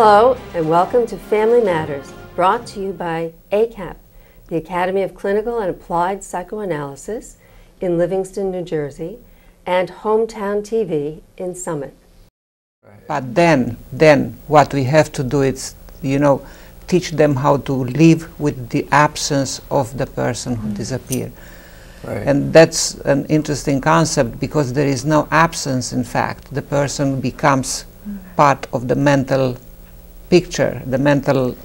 Hello and welcome to Family Matters, brought to you by ACAP, the Academy of Clinical and Applied Psychoanalysis in Livingston, New Jersey, and Hometown TV in Summit. But then what we have to do is, teach them how to live with the absence of the person who disappeared. Right. And that's an interesting concept because there is no absence, in fact. The person becomes part of the mental picture, the mental,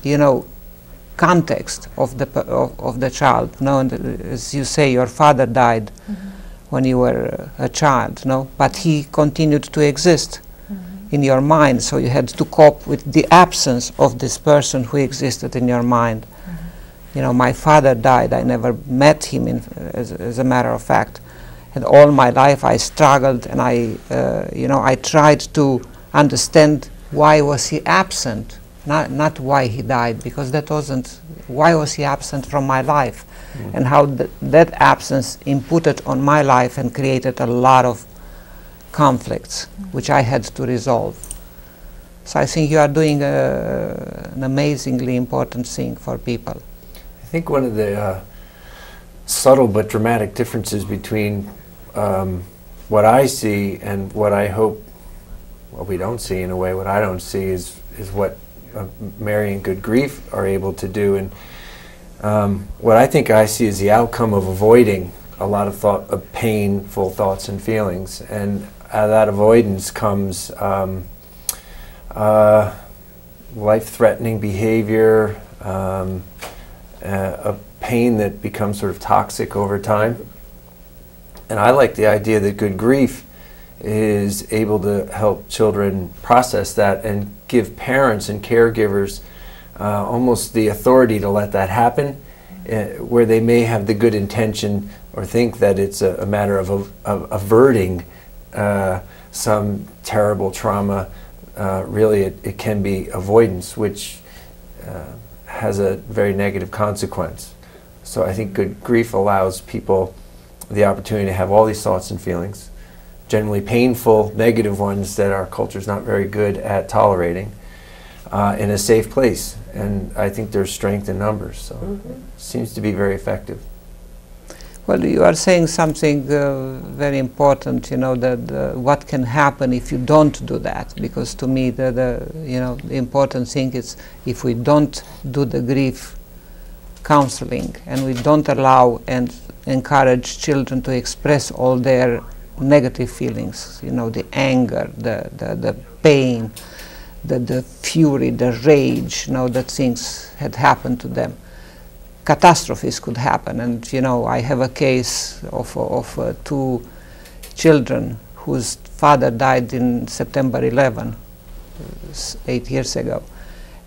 context of the child. And as you say, your father died when you were a child, but he continued to exist in your mind, so you had to cope with the absence of this person who existed in your mind. My father died. I never met him, as a matter of fact. And all my life I struggled, and I tried to understand why was he absent, not why he died, because that wasn't, why was he absent from my life, and how that absence inputted on my life and created a lot of conflicts, which I had to resolve. So I think you are doing an amazingly important thing for people. I think one of the subtle but dramatic differences between what I see and what I hope, what we don't see in a way, what I don't see is what Mary and Good Grief are able to do. And what I think I see is the outcome of avoiding a lot of painful thoughts and feelings. And out of that avoidance comes life-threatening behavior, a pain that becomes sort of toxic over time. And I like the idea that Good Grief is able to help children process that and give parents and caregivers almost the authority to let that happen, where they may have the good intention or think that it's a matter of averting some terrible trauma. Really it can be avoidance, which has a very negative consequence. So I think Good Grief allows people the opportunity to have all these thoughts and feelings, generally painful, negative ones that our culture is not very good at tolerating, in a safe place. And I think there's strength in numbers, so it seems to be very effective. Well, you are saying something very important, that what can happen if you don't do that, because to me the important thing is if we don't do the grief counseling and we don't allow and encourage children to express all their negative feelings, the anger, the pain, the fury, the rage, that things had happened to them. Catastrophes could happen, and I have a case of two children whose father died in September 11, 8 years ago,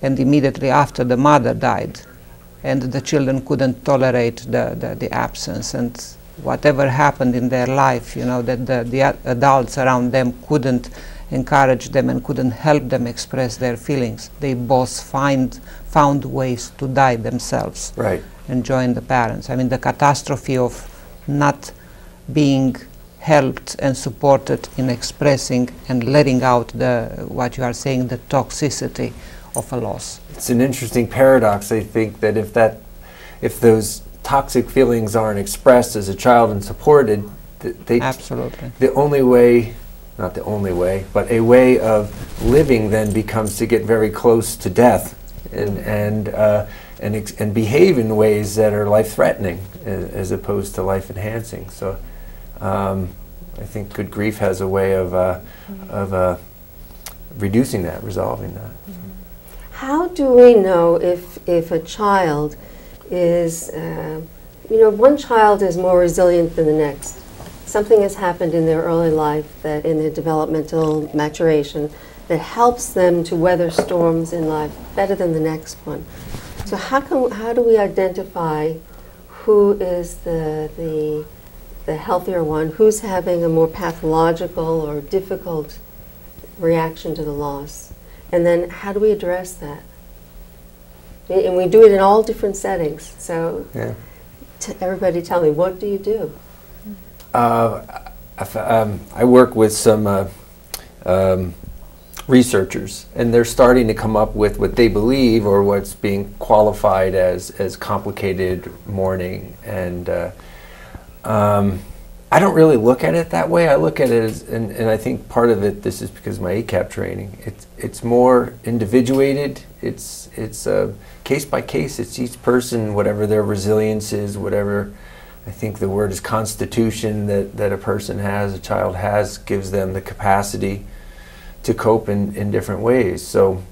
and immediately after the mother died, and the children couldn't tolerate the absence, and whatever happened in their life, that the adults around them couldn't encourage them and couldn't help them express their feelings. They both found ways to die themselves, right, and join the parents. I mean, the catastrophe of not being helped and supported in expressing and letting out what you are saying, the toxicity of a loss. It's an interesting paradox. I think that if those toxic feelings aren't expressed as a child and supported, Absolutely. The only way, not the only way, but a way of living then becomes to get very close to death and behave in ways that are life-threatening as opposed to life-enhancing. So I think Good Grief has a way of reducing that, resolving that. How do we know if a child is, one child is more resilient than the next? Something has happened in their early life, that in their developmental maturation, that helps them to weather storms in life better than the next one. So how do we identify who is the healthier one, who's having a more pathological or difficult reaction to the loss? And then how do we address that? And we do it in all different settings. So yeah. Everybody tell me, what do you do? I work with some researchers, and they're starting to come up with what they believe or what's being qualified as complicated mourning. And I don't really look at it that way. I look at it as, and I think part of it, this is because of my ACAP training, it's more individuated. It's case by case. It's each person, whatever their resilience is, whatever, I think the word is constitution that a person has, a child has, gives them the capacity to cope in different ways. So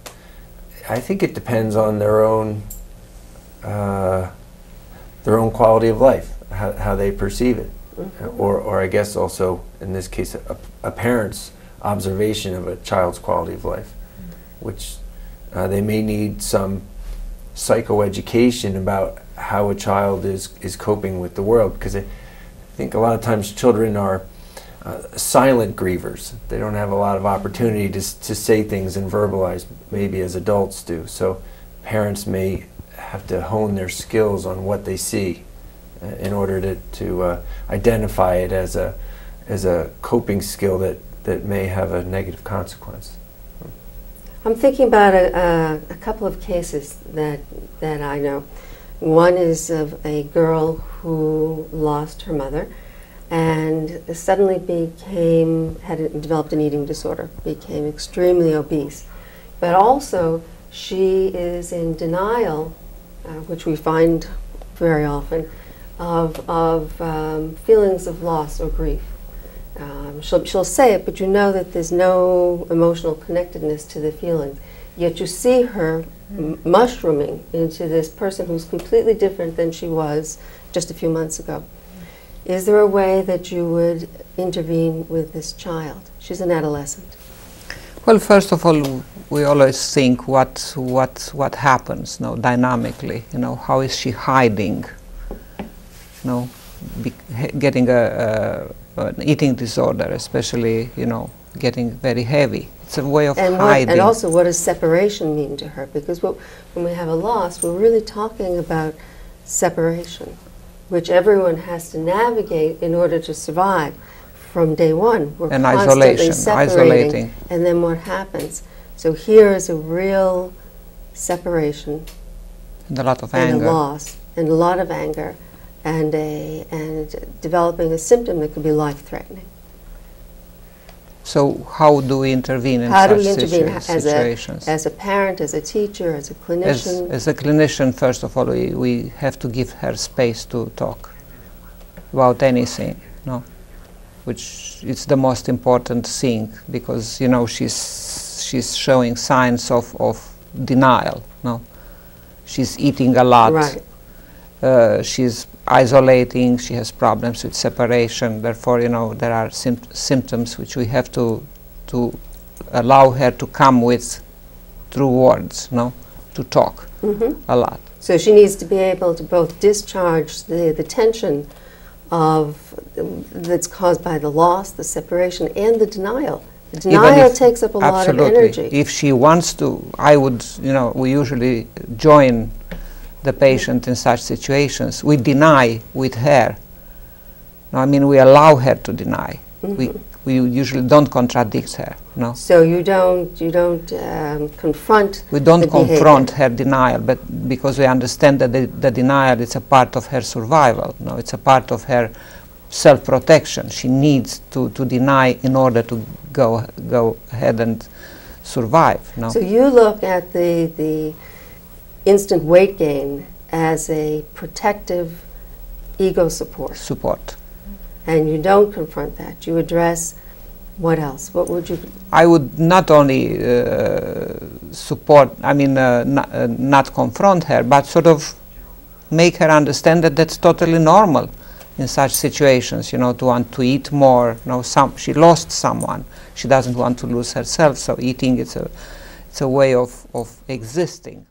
I think it depends on their own quality of life, how they perceive it. Mm-hmm. Or I guess also, in this case, a parent's observation of a child's quality of life, which they may need some psychoeducation about how a child is coping with the world, because I think a lot of times children are silent grievers. They don't have a lot of opportunity to say things and verbalize, maybe as adults do. So parents may have to hone their skills on what they see in order to identify it as a coping skill that may have a negative consequence. I'm thinking about a couple of cases that I know. One is of a girl who lost her mother and suddenly had developed an eating disorder, became extremely obese. But also she is in denial, which we find very often, of feelings of loss or grief. She'll say it, but you know that there's no emotional connectedness to the feeling. Yet you see her mushrooming into this person who's completely different than she was just a few months ago. Is there a way that you would intervene with this child? She's an adolescent. Well, first of all, we always think what happens, dynamically. How is she hiding? Getting an eating disorder, especially, getting very heavy. It's a way of hiding. And also, what does separation mean to her? Because when we have a loss, we're really talking about separation, which everyone has to navigate in order to survive. From day one, we're constantly separating. And then what happens? So here is a real separation. And a lot of anger. And a loss, and a lot of anger. And developing a symptom that could be life-threatening. So how do we intervene in such situations? As a parent, as a teacher, as a clinician? As a clinician, first of all, we have to give her space to talk about anything, which is the most important thing, because she's showing signs of denial. She's eating a lot. Right. She's isolating, she has problems with separation, therefore, there are symptoms which we have to allow her to come with through words, to talk a lot. So she needs to be able to both discharge the tension that's caused by the loss, the separation, and the denial. The denial takes up a lot of energy. If she wants to, I would, we usually join the patient in such situations. We deny with her. We allow her to deny. We usually don't contradict her. So you don't confront. We don't confront her denial, but because we understand that the denial is a part of her survival. It's a part of her self-protection. She needs to deny in order to go ahead and survive. So you look at the instant weight gain as a protective ego support. And you don't confront that. You address what else? What would you? I would not only support, not confront her, but sort of make her understand that that's totally normal in such situations, to want to eat more. She lost someone. She doesn't want to lose herself, so eating it's a way of existing.